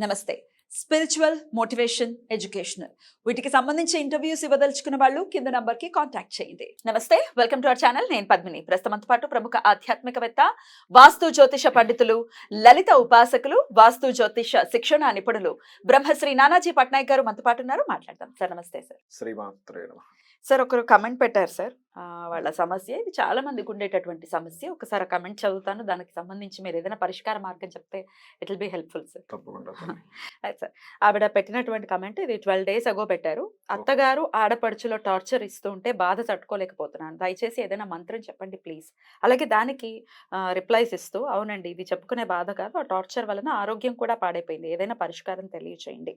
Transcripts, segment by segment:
నమస్తే. Spiritual, motivation, educational వీటికి సంబంధించి ఇంటర్వ్యూస్ ఇవ్వదలుచుకున్న వాళ్ళు కింద నంబర్ కి కాంటాక్ట్ చేయండి. నమస్తే, వెల్కమ్ టు అవర్ ఛానల్. నేను పద్మిని. ప్రస్తుతంతో పాటు ప్రముఖ ఆధ్యాత్మికవేత్త, వాస్తు జ్యోతిష పండితులు, లలిత ఉపాసకులు, వాస్తు జ్యోతిష శిక్షణ నిపుణులు బ్రహ్మశ్రీ నానాజీ పట్నాయక్ గారు మనతో పాటు ఉన్నారు. మాట్లాడదాం సార్. నమస్తే సార్. శ్రీమాత్రే నమః. సార్, ఒకరు కమెంట్ పెట్టారు సార్. వాళ్ళ సమస్య ఇది చాలా మందికి ఉండేటటువంటి సమస్య. ఒకసారి కమెంట్ చదువుతాను, దానికి సంబంధించి మీరు ఏదైనా పరిష్కార మార్గం చెప్తే it will be helpful sir. తప్పకుండా. సార్, ఆవిడ పెట్టినటువంటి కమెంట్ ఇది 12 days అగో పెట్టారు. అత్తగారు ఆడపడుచులో టార్చర్ ఇస్తూ ఉంటే బాధ తట్టుకోలేకపోతున్నాను, దయచేసి ఏదైనా మంత్రం చెప్పండి ప్లీజ్. అలాగే దానికి రిప్లైస్ ఇస్తూ, అవునండి ఇది చెప్పుకునే బాధ కాదు, ఆ టార్చర్ వలన ఆరోగ్యం కూడా పాడైపోయింది, ఏదైనా పరిష్కారం తెలియచేయండి,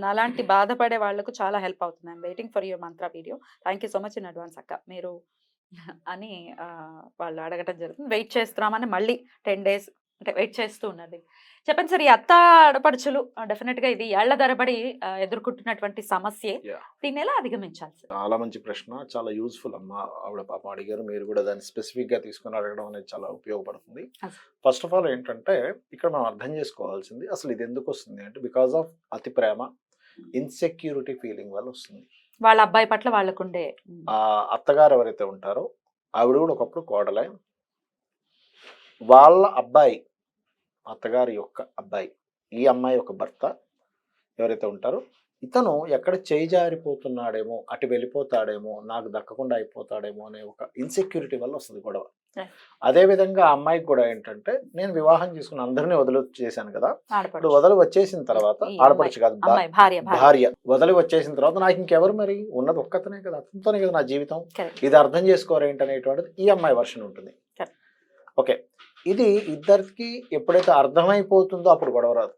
నాలాంటి బాధపడే వాళ్లకు చాలా హెల్ప్ అవుతుంది. I'm waiting for your Mantra video. Thank you so much in advance అక్క మీరు అని వాళ్ళు అడగటం జరుగుతుంది. వెయిట్ చేస్తున్నామని మళ్ళీ 10 days అంటే వెయిట్ చేస్తూ ఉన్నది. చెప్పండి సార్, ఈ అత్త ఆడపడుచులు డెఫినెట్ గా ఇది ఏళ్ల తరబడి ఎదుర్కొంటున్నటువంటి సమస్యే, దీన్ని ఎలా అధిగమించాలి సార్? చాలా మంచి ప్రశ్న, చాలా యూస్ఫుల్ అమ్మా. ఆవిడ పాపం అడిగారు, మీరు కూడా దాన్ని స్పెసిఫిక్ గా తీసుకుని అడగడం అనేది చాలా ఉపయోగపడుతుంది. ఫస్ట్ ఆఫ్ ఆల్ ఏంటంటే ఇక్కడ మనం అర్థం చేసుకోవాల్సింది అసలు ఇది ఎందుకు వస్తుంది అంటే బికాస్ ఆఫ్ అతి ప్రేమ, ఇన్సెక్యూరిటీ ఫీలింగ్ వల్ల వస్తుంది. వాళ్ళ అబ్బాయి పట్ల వాళ్ళకుండే ఆ అత్తగారు ఎవరైతే ఉంటారో ఆవిడ కూడా ఒకప్పుడు కోడలే, వాళ్ళ అబ్బాయి, అత్తగారి యొక్క అబ్బాయి, ఈ అమ్మాయి యొక్క భర్త ఎవరైతే ఉంటారో ఇతను ఎక్కడ చేయి జారిపోతున్నాడేమో, అటు వెళ్ళిపోతాడేమో, నాకు దక్కకుండా అయిపోతాడేమో అనే ఒక ఇన్సెక్యూరిటీ వల్ల వస్తుంది గొడవ. అదే విధంగా అమ్మాయికి కూడా ఏంటంటే నేను వివాహం చేసుకుని అందరినీ వదిలి వచ్చేసాను కదా, ఇప్పుడు వదిలి వచ్చేసిన తర్వాత ఆడపడుచు కాదు భార్య వదిలి వచ్చేసిన తర్వాత నాకు ఇంకెవరు, మరి ఉన్నది ఒక్కతనే కదా, అతనితోనే కదా నా జీవితం, ఇది అర్థం చేసుకోరేంటనేటువంటిది ఈ అమ్మాయి వర్షన్ ఉంటుంది. ఓకే, ఇది ఇద్దరికి ఎప్పుడైతే అర్థమైపోతుందో అప్పుడు గొడవ రాదు,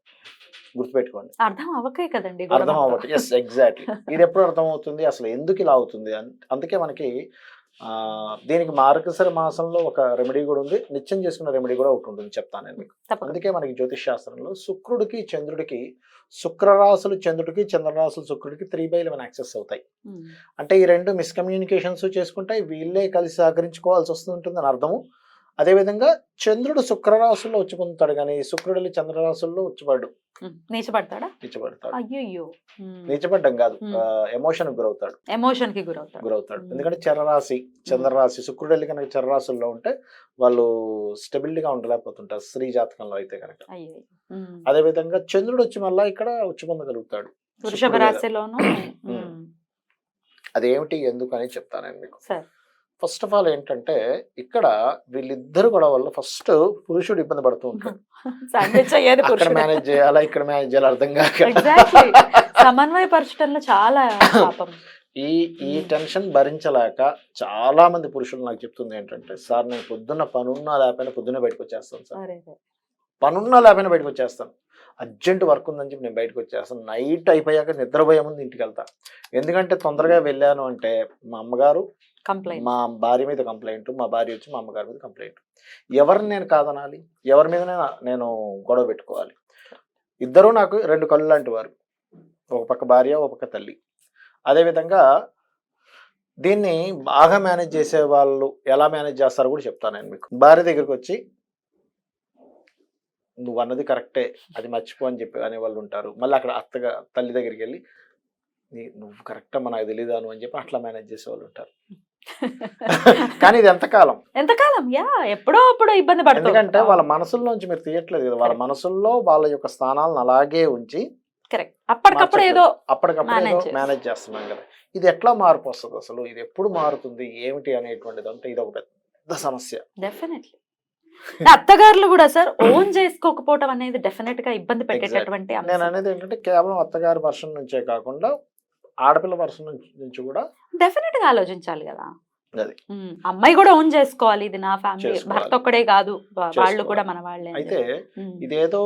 గుర్తుపెట్టుకోండి. అర్థం అవ్వకే కదండి, అర్థం అవ్వక. Yes, exactly. ఇది ఎప్పుడు అర్థం అవుతుంది, అసలు ఎందుకు ఇలా అవుతుంది? అందుకే మనకి దీనికి మార్గశిర మాసంలో ఒక రెమెడీ కూడా ఉంది, నిత్యం చేసుకున్న రెమెడీ కూడా ఒకటి ఉంటుంది, చెప్తాను నేను మీకు. అందుకే మనకి జ్యోతిష్ శాస్త్రంలో శుక్రుడికి చంద్రుడికి, శుక్రరాశులు చంద్రుడికి, చంద్రరాశులు శుక్రుడికి 3/11 యాక్సెస్ అవుతాయి. అంటే ఈ రెండు మిస్కమ్యూనికేషన్స్ చేసుకుంటాయి, వీళ్ళే కలిసి సహకరించుకోవాల్సి వస్తుంటుందని అర్థము. అదేవిధంగా చంద్రుడు శుక్రరాశుల్లో వచ్చి పొందుతాడు, కానీ శుక్రుడు చంద్రరాశుల్లో వచ్చి నీచపడతాడు. నీచపడ్డం కాదు, ఎమోషన్ గురవుతాడు, గురవుతాడు. ఎందుకంటే చరరాశి, చంద్రరాశి, శుక్రుడు వెళ్ళి కనుక చరరాశుల్లో ఉంటే వాళ్ళు స్టెబిలిటీగా ఉండలేకపోతుంటారు స్త్రీ జాతకంలో అయితే కనుక. అదే విధంగా చంద్రుడు వచ్చి మళ్ళా ఇక్కడ వచ్చి పొందగలుగుతాడు వృషభ రాశిలోను. అదేమిటి ఎందుకు అని చెప్తాను నేను మీకు. ఫస్ట్ ఆఫ్ ఆల్ ఏంటంటే ఇక్కడ వీళ్ళిద్దరు కూడా వల్ల ఫస్ట్ పురుషుడు ఇబ్బంది పడుతూ ఉంటాడు. అక్కడ మేనేజ్ చేయాలా, ఇక్కడ మేనేజ్ చేయాలి, అర్థం కాక సమన్వయపరచడంలో చాలా ఈ టెన్షన్ భరించలేక చాలా మంది పురుషులు నాకు చెప్తుంది ఏంటంటే, సార్ నేను పొద్దున్న పనున్నా లేకపోయినా పొద్దున్న బయటకు వచ్చేస్తాను సార్, పనున్నా లేకపోయినా బయటకు వచ్చేస్తాను, అర్జెంట్ వర్క్ ఉందని చెప్పి నేను బయటకు వచ్చేస్తాను, నైట్ అయిపోయాక నిద్రపోయే ముందు ఇంటికి వెళ్తాను, ఎందుకంటే తొందరగా వెళ్ళాను అంటే మా అమ్మగారు మా భార్య మీద కంప్లైంట్, మా భార్య వచ్చి మా అమ్మగారి మీద కంప్లైంట్, ఎవరిని నేను కాదనాలి, ఎవరి మీద నేను గొడవ పెట్టుకోవాలి? ఇద్దరు నాకు 2 కళ్ళు లాంటి వారు, ఒక పక్క భార్య, ఒక పక్క తల్లి. అదేవిధంగా దీన్ని బాగా మేనేజ్ చేసే వాళ్ళు ఎలా మేనేజ్ చేస్తారో కూడా చెప్తాను నేను మీకు. భార్య దగ్గరికి వచ్చి నువ్వు అన్నది కరెక్టే, అది మర్చిపో అని చెప్పి అనే వాళ్ళు ఉంటారు. మళ్ళీ అక్కడ తల్లి దగ్గరికి వెళ్ళి నువ్వు కరెక్ట్ అమ్మా నాకు తెలియదాను అని చెప్పి అట్లా మేనేజ్ చేసే వాళ్ళు ఉంటారు. కానీ ఇది ఎంతకాలం ఎప్పుడో అప్పుడు ఇబ్బంది పడుతుంది, ఎందుకంటే వాళ్ళ మనసుల్లోంచి మీరు తీయట్లేదు కదా, వాళ్ళ మనసుల్లో వాళ్ళ యొక్క స్థానాలను అలాగే ఉంచి అప్పటికప్పుడు ఏదో మేనేజ్ చేస్తున్నాం కదా. ఇది ఎట్లా మార్పు వస్తుంది అసలు, ఇది ఎప్పుడు మారుతుంది ఏమిటి అనేటువంటిది అంటే ఇది ఒక పెద్ద సమస్య. డెఫినెట్లీ అత్తగారులు కూడా సార్ ఓన్ చేసుకోకపోవడం అనేది డెఫినెట్ గా ఇబ్బంది పెట్టేటటువంటి. నేను అనేది ఏంటంటే కేవలం అత్తగారి వర్షన్ నుంచే కాకుండా ఆడపిల్ల వర్షన్ నుంచి కూడా డెఫినెట్ గా ఆలోచించాలి కదా. అమ్మాయి కూడా ఓన్ చేసుకోవాలి, ఇది నా ఫ్యామిలీ, భర్త ఒక్కడే కాదు, వాళ్ళు కూడా మన వాళ్ళే. అయితే ఇదేదో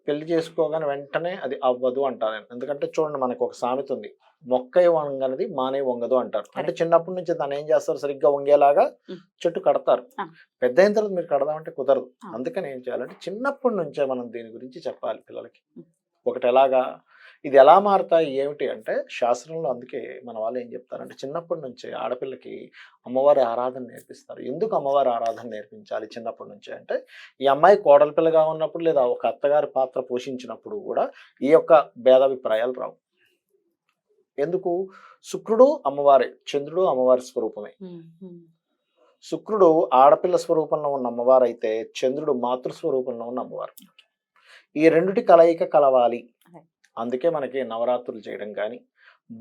పెళ్లి చేసుకోగానే వెంటనే అది అవ్వదు అంటారు. ఎందుకంటే చూడండి, మనకు ఒక సామెత ఉంది, మొక్కై వంగనది మానే వంగదు అంటారు. అంటే చిన్నప్పటి నుంచి దాన్ని ఏం చేస్తారు, సరిగ్గా వంగేలాగా చెట్టు కడతారు, పెద్ద అయిన తర్వాత మీరు కడదామంటే కుదరదు. అందుకని ఏం చేయాలంటే చిన్నప్పటి నుంచే మనం దీని గురించి చెప్పాలి పిల్లలకి. ఒకటి ఎలాగా, ఇది ఎలా మారుతాయి ఏమిటి అంటే శాస్త్రంలో అందుకే మన వాళ్ళు ఏం చెప్తారంటే చిన్నప్పటి నుంచే ఆడపిల్లకి అమ్మవారి ఆరాధన నేర్పిస్తారు. ఎందుకు అమ్మవారి ఆరాధన నేర్పించాలి చిన్నప్పటి నుంచే అంటే ఈ అమ్మాయి కోడలి పిల్లగా ఉన్నప్పుడు లేదా ఒక అత్తగారి పాత్ర పోషించినప్పుడు కూడా ఈ యొక్క భేదాభిప్రాయాలు రావు. ఎందుకు? శుక్రుడు అమ్మవారి, చంద్రుడు అమ్మవారి స్వరూపమే. శుక్రుడు ఆడపిల్ల స్వరూపంలో ఉన్న అమ్మవారు అయితే చంద్రుడు మాతృస్వరూపంలో ఉన్న అమ్మవారు. ఈ రెండిటి కలయిక కలవాలి. అందుకే మనకి నవరాత్రులు చేయడం కానీ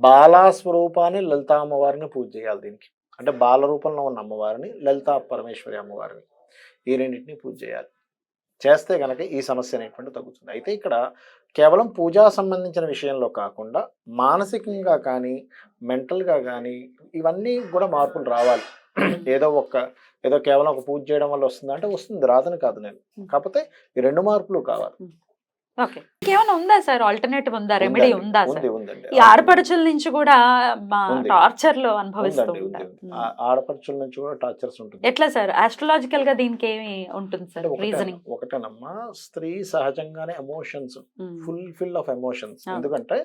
బాలా స్వరూపాన్ని లలితా అమ్మవారిని పూజ చేయాలి. దీనికి అంటే బాల రూపంలో ఉన్న అమ్మవారిని, లలితా పరమేశ్వరి అమ్మవారిని, ఈ రెండింటిని పూజ చేయాలి. చేస్తే కనుక ఈ సమస్య అనేటువంటి తగ్గుతుంది. అయితే ఇక్కడ కేవలం పూజా సంబంధించిన విషయంలో కాకుండా మానసికంగా కానీ మెంటల్గా కానీ ఇవన్నీ కూడా మార్పులు రావాలి. ఏదో కేవలం ఒక పూజ చేయడం వల్ల వస్తుందా అంటే వస్తుంది, రాదని కాదు నేను. కాకపోతే ఈ రెండు మార్పులు కావాలి. ఓకే, ఇంకేమైనా ఉందా సార్? ఆల్టర్నేటివ్ ఉందా? రెమెడీ ఉందా సార్? ఉందండి. ఈ ఆడపడుచుల నుంచి కూడా టార్చర్ లో అనుభవిస్తూ ఆడపడుచుల నుంచి కూడా టార్చర్స్ ఉంటుంది. ఎట్లా సార్ ఆస్ట్రాలజికల్ గా దీనికి ఏమి ఉంటుంది సార్ రీజనింగ్? ఒకటేనమ్మా, స్త్రీ సహజంగానే ఎమోషన్స్, ఫుల్ ఆఫ్ ఎమోషన్స్. ఎందుకంటే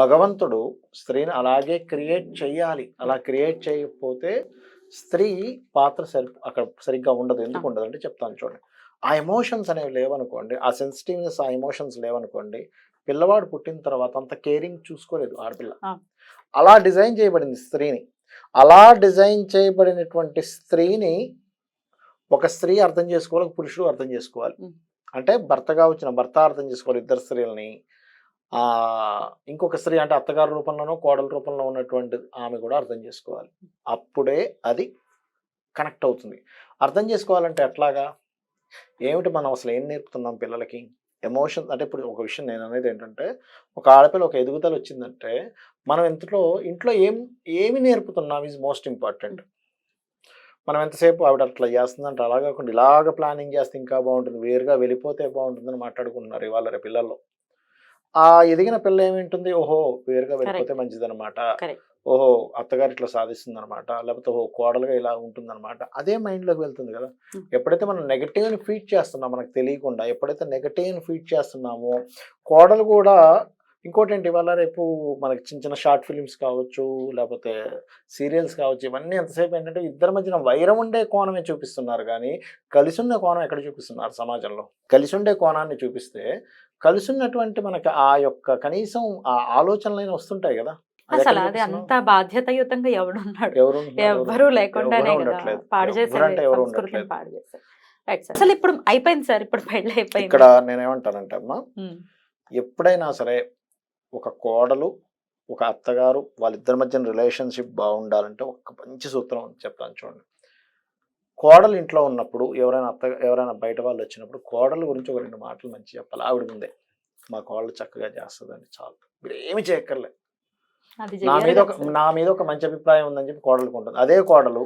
భగవంతుడు స్త్రీని అలాగే క్రియేట్ చేయాలి. అలా క్రియేట్ చేయకపోతే స్త్రీ పాత్ర అక్కడ సరిగ్గా ఉండదు. ఎందుకు ఉండదు అంటే చెప్తాను చూడండి. ఆ ఎమోషన్స్ అనేవి లేవనుకోండి, ఆ సెన్సిటివ్నెస్, ఆ ఎమోషన్స్ లేవనుకోండి, పిల్లవాడు పుట్టిన తర్వాత అంత కేరింగ్ చూసుకోలేదు ఆడపిల్ల. అలా డిజైన్ చేయబడింది స్త్రీని. అలా డిజైన్ చేయబడినటువంటి స్త్రీని ఒక స్త్రీ అర్థం చేసుకోవాలి, ఒక పురుషుడు అర్థం చేసుకోవాలి. అంటే భర్తగా వచ్చిన భర్త అర్థం చేసుకోవాలి ఇద్దరు స్త్రీలని. ఇంకొక స్త్రీ అంటే అత్తగారి రూపంలోనో కోడల రూపంలో ఉన్నటువంటి ఆమె కూడా అర్థం చేసుకోవాలి. అప్పుడే అది కనెక్ట్ అవుతుంది. అర్థం చేసుకోవాలంటే ఎట్లాగా? ఏమిటి మనం అసలు ఏం నేర్పుతున్నాం పిల్లలకి? ఎమోషన్ అంటే ఇప్పుడు ఒక విషయం నేను అనేది ఏంటంటే, ఒక ఆడపిల్ల ఒక ఎదుగుదల వచ్చిందంటే మనం ఇంట్లో ఏమి నేర్పుతున్నాం ఈజ్ మోస్ట్ ఇంపార్టెంట్. మనం ఎంతసేపు ఆవిడ అట్లా చేస్తుందంటే అలా కాకుండా ఇలాగ ప్లానింగ్ చేస్తే ఇంకా బాగుంటుంది, వేరుగా వెళ్ళిపోతే బాగుంటుందని మాట్లాడుకుంటున్నారు ఇవాళ రేపు పిల్లల్లో. ఆ ఎదిగిన పిల్ల ఏమింటుంది, ఓహో వేరుగా వెళ్ళిపోతే మంచిదనమాట, ఓహో అత్తగారు ఇట్లా సాధిస్తుంది అనమాట, లేకపోతే ఓహో కోడలుగా ఇలా ఉంటుందన్నమాట, అదే మైండ్లోకి వెళ్తుంది కదా. ఎప్పుడైతే మనం నెగటివ్ని ఫీడ్ చేస్తున్నాం మనకు తెలియకుండా, ఎప్పుడైతే నెగటివ్ని ఫీడ్ చేస్తున్నామో కోడలు కూడా. ఇంకోటి ఏంటి, ఇవాళ రేపు మనకి చిన్న షార్ట్ ఫిలిమ్స్ కావచ్చు, లేకపోతే సీరియల్స్ కావచ్చు, ఇవన్నీ ఎంతసేపు ఏంటంటే ఇద్దరి మధ్యన వైరం ఉండే కోణమే చూపిస్తున్నారు కానీ కలిసి ఉన్న కోణం ఎక్కడ చూపిస్తున్నారు సమాజంలో? కలిసి ఉండే కోణాన్ని చూపిస్తే కలిసి ఉన్నటువంటి మనకి ఆ యొక్క కనీసం ఆ ఆలోచనలైనా వస్తుంటాయి కదా. అసలు అది అంత బాధ్యతాయుతంగా ఎవడున్నాడు? ఎవరు లేకుండానే కదా పాడు చేశారు. అసలు ఇప్పుడు అయిపోయింది సార్, ఇప్పుడు పెళ్ళి అయిపోయింది. ఇక్కడ నేనేమంటానంటే అమ్మా, ఎప్పుడైనా సరే ఒక కోడలు ఒక అత్తగారు వాళ్ళిద్దరి మధ్యన రిలేషన్షిప్ బాగుండాలంటే ఒక మంచి సూత్రం చెప్తాను చూడండి. కోడలు ఇంట్లో ఉన్నప్పుడు ఎవరైనా బయట వాళ్ళు వచ్చినప్పుడు కోడలు గురించి ఒక 2 మాటలు మంచి చెప్పాలి. ఆవిడ ముందే మా కోడలు చక్కగా చేస్తుందండి, చాలు, మీరు ఏమి చేయక్కర్లే, నా మీద ఒక మంచి అభిప్రాయం ఉందని చెప్పి కోడలుకు ఉంటుంది. అదే కోడలు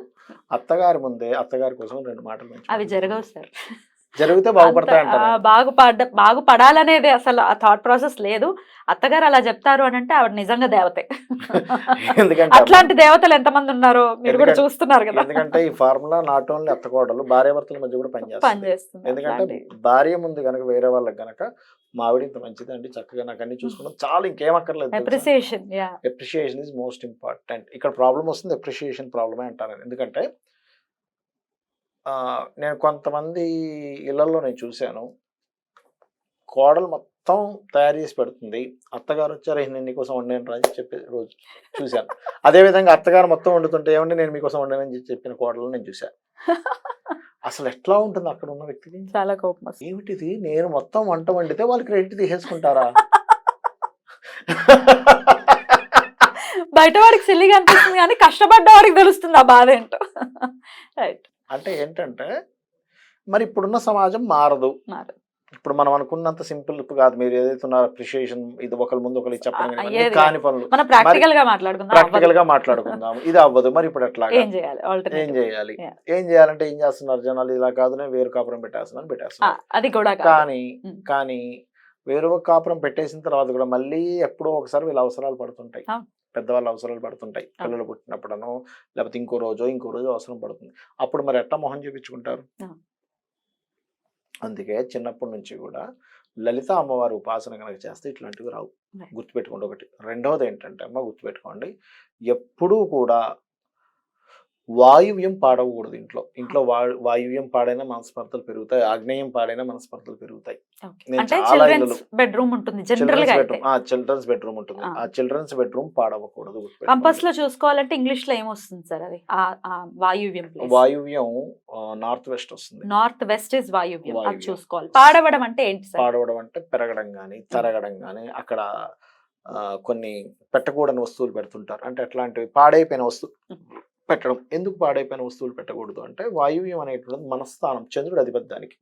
అత్తగారి ముందే అత్తగారి కోసం 2 మాటలు మంచి అవి జరగవు సార్. జరిగితే బాగుపడతాయంటారు. బాగుపడాలనేది అసలు ఆ థాట్ ప్రాసెస్ లేదు. అత్తగారు అలా చెప్తారు అని అంటే ఆవిడ నిజంగా దేవతే. ఎందుకంటే అట్లాంటి దేవతలు ఎంతమంది ఉన్నారో మీరు కూడా చూస్తున్నారు కదా. ఎందుకంటే ఈ ఫార్ములా నాట్ ఓన్లీ అత్తకోడలు భార్యాభర్తల మధ్య కూడా పనిచేస్తుంది. ఎందుకంటే భార్య ముందు గనక వేరే వాళ్ళకి గనక మా ఆవిడ ఇంత మంచిది అండి, చక్కగా నాకు అన్ని చూసుకున్నాం, చాలా ఇంకేం అక్కర్లేదు. Appreciation is most important. ఇక్కడ ప్రాబ్లం వస్తుంది, ఎప్రిషియేషన్ ప్రాబ్లమే అంటాను. ఎందుకంటే నేను కొంతమంది ఇళ్లలో నేను చూశాను, కోడలు మొత్తం తయారు చేసి పెడుతుంది, అత్తగారు వచ్చారు నేను నీకోసం వండాను అని చెప్పి రోజు చూశాను. అదేవిధంగా అత్తగారు మొత్తం వండుతుంటే ఏమంటే నేను మీకోసం వండానని చెప్పిన కోడలు నేను చూశాను. అసలు ఎట్లా ఉంటుంది అక్కడ ఉన్న వ్యక్తికి? చాలా కోపం. ఏమిటిది, నేను మొత్తం వంట వండితే వాళ్ళు క్రెడిట్ తీసేసుకుంటారా? బయట వాడికి సిల్లిగా అనిపిస్తుంది కానీ కష్టపడ్డ వాడికి తెలుస్తుంది ఆ బాధ ఏంటో. రైట్. అంటే ఏంటంటే మరి ఇప్పుడున్న సమాజం మారదు. ఇప్పుడు మనం అనుకున్నంత సింపుల్ కాదు. మీరు ఏదైతే ఉన్నారో అప్రిషియేషన్, ఇది ఒకరి ముందు ఒకరికి చెప్పడం కాని పనులు, ప్రాక్టికల్ గా మాట్లాడుకుందాం. ఇది అవ్వదు. మరి ఇప్పుడు ఎట్లా, ఏం చేయాలి? ఏం చేయాలంటే ఏం చేస్తున్నారు జనాలు, ఇలా కాదు నేను వేరు కాపురం పెట్టేస్తున్నారు. కానీ వేరు కాపురం పెట్టేసిన తర్వాత కూడా మళ్ళీ ఎప్పుడో ఒకసారి వీళ్ళ అవసరాలు పడుతుంటాయి, పెద్దవాళ్ళ అవసరాలు పడుతుంటాయి. పిల్లలు పుట్టినప్పుడనో లేకపోతే ఇంకో రోజు అవసరం పడుతుంది. అప్పుడు మరి ఎట్లా మొహం చూపించుకుంటారు? అందుకే చిన్నప్పటి నుంచి కూడా లలిత అమ్మవారి ఉపాసన కనుక చేస్తే ఇట్లాంటివి రావు. Right. గుర్తుపెట్టుకోండి ఒకటి. రెండవది ఏంటంటే అమ్మ గుర్తుపెట్టుకోండి, ఎప్పుడూ కూడా వాయువ్యం పాడకూడదు ఇంట్లో. ఇంట్లో వాయువ్యం పాడైనా మనస్పర్ధలు పెరుగుతాయి, ఆగ్నేయం పాడైనా మనస్పర్ధలు పెరుగుతాయి. Okay. నేను అంటే చాలా చిల్డ్రన్స్ ఇళ్ళలో బెడ్రూమ్ ఉంటుంది జనరల్ గా అయితే. చిల్డ్రన్స్ బెడ్రూమ్ ఉంటుంది. ఆ. ఆ చిల్డ్రన్స్ బెడ్రూమ్ పాడవకూడదు. కంపస్ లో చూసుకోవాలంటే ఇంగ్లీష్ లో ఏమొస్తుంది సార్ అది ఆ వాయువ్యం ప్లేస్? వాయువ్యం నార్త్ వెస్ట్ వస్తుంది. నార్త్ వెస్ట్ ఇస్ వాయువ్యం. అది వాయువ్యం. చూసుకోవాలి. పాడవడం అంటే ఏంటి సార్? పాడవడం అంటే పెరగడం కానీ తరగడం కానీ అక్కడ కొన్ని పెట్టకూడని వస్తువులు పెడుతుంటారు. అంటే అట్లాంటివి పాడైపోయిన వస్తువు పెట్టడం. ఎందుకు పాడైపోయిన వస్తువులు పెట్టకూడదు అంటే వాయువ్యం అనేటువంటిది మన స్థానం, చంద్రుడు అధిపతి దానికి.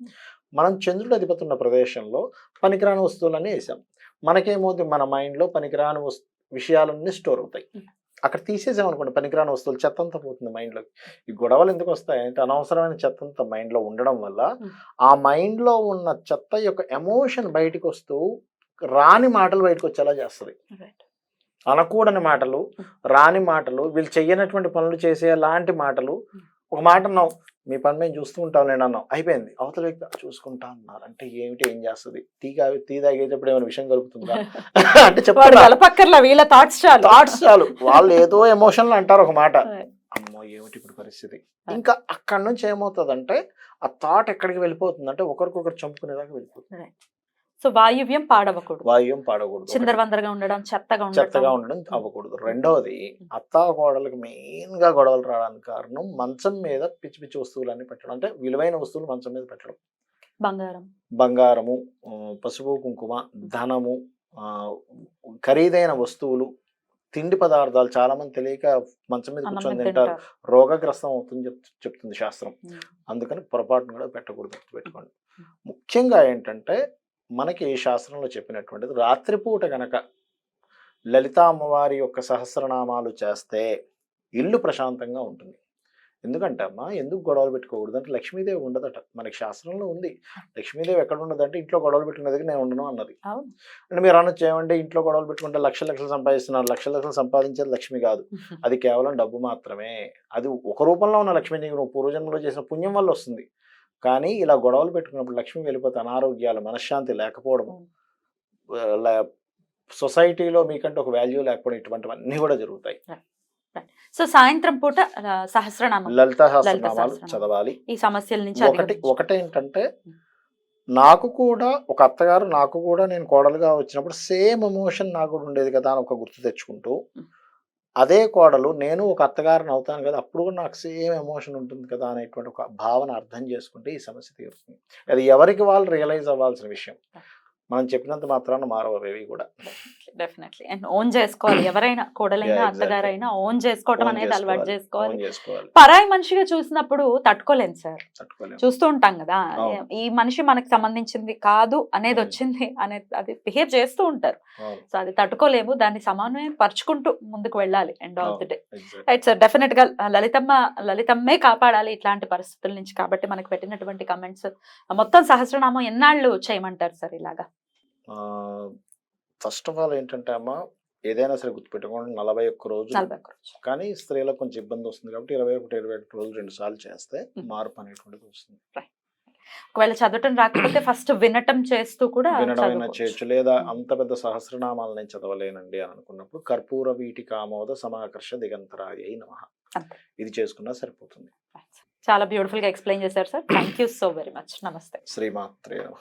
మనం చంద్రుడు అధిపతి ఉన్న ప్రదేశంలో పనికిరాని వస్తువులన్నీ వేసాం. మనకేమవుతుంది, మన మైండ్లో పనికిరాని విషయాలన్నీ స్టోర్ అవుతాయి. అక్కడ తీసేసామనుకోండి పనికిరాని వస్తువులు, చెత్త అంతా పోతుంది మైండ్లోకి. ఈ గొడవలు ఎందుకు వస్తాయి అంటే అనవసరమైన చెత్త అంతా మైండ్లో ఉండడం వల్ల ఆ మైండ్లో ఉన్న చెత్త యొక్క ఎమోషన్ బయటకు వస్తూ రాని మాటలు బయటకు వచ్చేలా చేస్తుంది. అనకూడని మాటలు, రాని మాటలు, వీళ్ళు చెయ్యనటువంటి పనులు చేసే లాంటి మాటలు. ఒక మాట అన్నావు, మీ పని మేము చూస్తూ ఉంటాం నేను అన్నావు, అయిపోయింది. అవతల వ్యక్తి చూసుకుంటా అన్నారు అంటే ఏమిటి, ఏం చేస్తుంది, టీ తాగేటప్పుడు ఏమైనా విషయం కలుపుతుందా అంటే చెప్పక్కర్లా, వీళ్ళ థాట్స్ చాలు. వాళ్ళు ఏదో ఎమోషన్లు అంటారు ఒక మాట, అమ్మో ఏమిటి ఇప్పుడు పరిస్థితి. ఇంకా అక్కడి నుంచి ఏమవుతుందంటే ఆ థాట్ ఎక్కడికి వెళ్ళిపోతుంది అంటే ఒకరికొకరు చంపుకునేదాకా వెళ్ళిపోతుంది. సో వాయువ్యం పాడవకూడదు. వాయువ్యం పాడకూడదు. చిందరవందరగా ఉండడం, చెత్తగా ఉండడం అవ్వకూడదు. రెండవది, అత్తా కోడలకు మెయిన్ గా గొడవలు రావడానికి కారణం మంచం మీద పిచ్చి పిచ్చి వస్తువులన్నీ పెట్టడం. అంటే విలువైన వస్తువులు మంచం మీద పెట్టడం. బంగారము, పసుపు కుంకుమ, ధనము, ఖరీదైన వస్తువులు, తిండి పదార్థాలు చాలా మంది తెలియక మంచం మీద కూర్చొని తింటారు. రోగగ్రస్తం అవుతుంది చెప్తుంది శాస్త్రం. అందుకని పొరపాటును కూడా పెట్టకూడదు, పెట్టుకోండి. ముఖ్యంగా ఏంటంటే మనకి శాస్త్రంలో చెప్పినటువంటిది, రాత్రిపూట గనక లలితా అమ్మవారి యొక్క సహస్రనామాలు చేస్తే ఇల్లు ప్రశాంతంగా ఉంటుంది. ఎందుకంటే అమ్మా, ఎందుకు గొడవలు పెట్టుకోకూడదు అంటే లక్ష్మీదేవి ఉండదట. మనకి శాస్త్రంలో ఉంది. లక్ష్మీదేవి ఎక్కడ ఉండదంటే ఇంట్లో గొడవలు పెట్టుకునేది నేను ఉండను అన్నది. అంటే మీరు అనొచ్చు, ఏమంటే ఇంట్లో గొడవలు పెట్టుకుంటే లక్షలు సంపాదిస్తున్నారు. లక్షలు సంపాదించేది లక్ష్మి కాదు, అది కేవలం డబ్బు మాత్రమే. అది ఒక రూపంలో ఉన్న లక్ష్మి నువ్వు పూర్వజన్మలో చేసిన పుణ్యం వల్ల వస్తుంది. కానీ ఇలా గొడవలు పెట్టుకున్నప్పుడు లక్ష్మి వెళ్ళిపోతే అనారోగ్యాలు, మనశ్శాంతి లేకపోవడం, సొసైటీలో మీకంటే ఒక వాల్యూ లేకపోవడం, ఇటువంటివన్నీ కూడా జరుగుతాయి. సో సాయంత్రం పూట సహస్రనామం, లలితా సహస్రనామాలు చదవాలి. ఈ సమస్యల నుంచి ఒకటేంటంటే, నాకు కూడా ఒక అత్తగారు, నాకు కూడా నేను కోడలుగా వచ్చినప్పుడు సేమ్ ఎమోషన్ నాకు కూడా ఉండేది కదా అని ఒక గుర్తు తెచ్చుకుంటూ, అదే కోడలు నేను ఒక అత్తగారిని అవుతాను కదా, అప్పుడు కూడా నాకు సేమ్ ఎమోషన్ ఉంటుంది కదా అనేటువంటి ఒక భావన అర్థం చేసుకుంటే ఈ సమస్య తీరుతుంది. అది ఎవరికి వాళ్ళు రియలైజ్ అవ్వాల్సిన విషయం. మనం చెప్పినంత మాత్రాన మారవేవి కూడా. డెఫినెట్లీ. అండ్ ఓన్ చేసుకోవాలి. ఎవరైనా కోడలైనా అత్తగారైనా ఓన్ చేసుకోవటం అనేది అలవాటు చేసుకోవాలి. పరాయి మనిషిగా చూసినప్పుడు తట్టుకోలేము సార్, చూస్తూ ఉంటాం కదా, ఈ మనిషి మనకి సంబంధించింది కాదు అనేది వచ్చింది అనేది అది బిహేవ్ చేస్తూ ఉంటారు. సో అది తట్టుకోలేము, దాన్ని సమన్వయం పరుచుకుంటూ ముందుకు వెళ్ళాలి. End of the day right sir. Definite గా లలితమ్మే కాపాడాలి ఇట్లాంటి పరిస్థితుల నుంచి. కాబట్టి మనకు పెట్టినటువంటి కమెంట్స్ మొత్తం సహస్రనామం ఎన్నాళ్ళు చేయమంటారు సార్ ఇలాగా? ఫస్ట్ ఆఫ్ ఆల్ ఏంటంటే అమ్మా, ఏదైనా సరే గుర్తుపెట్టుకోండి, 41 రోజులు. కానీ స్త్రీలకు కొంచెం ఇబ్బంది వస్తుంది కాబట్టి 21 రోజులు 2 సార్లు చేస్తే మార్పు అనేటువంటిది వస్తుంది. ఒకవేళ చదవటం రాకపోతే ఫస్ట్ వినటం చేస్తూ కూడా వినడం చేయొచ్చు. లేదా అంత పెద్ద సహస్రనామాలు నేను చదవలేనండి అని అనుకున్నప్పుడు కర్పూర వీటి కామోద సమాకర్ష దిగంతరాయ నమః, ఇది చేసుకున్నా సరిపోతుంది. చాలా బ్యూటిఫుల్ గా ఎక్స్ప్లెయిన్ చేశారు sir. Thank you so very much. నమస్తే. శ్రీమాత్రే నమః.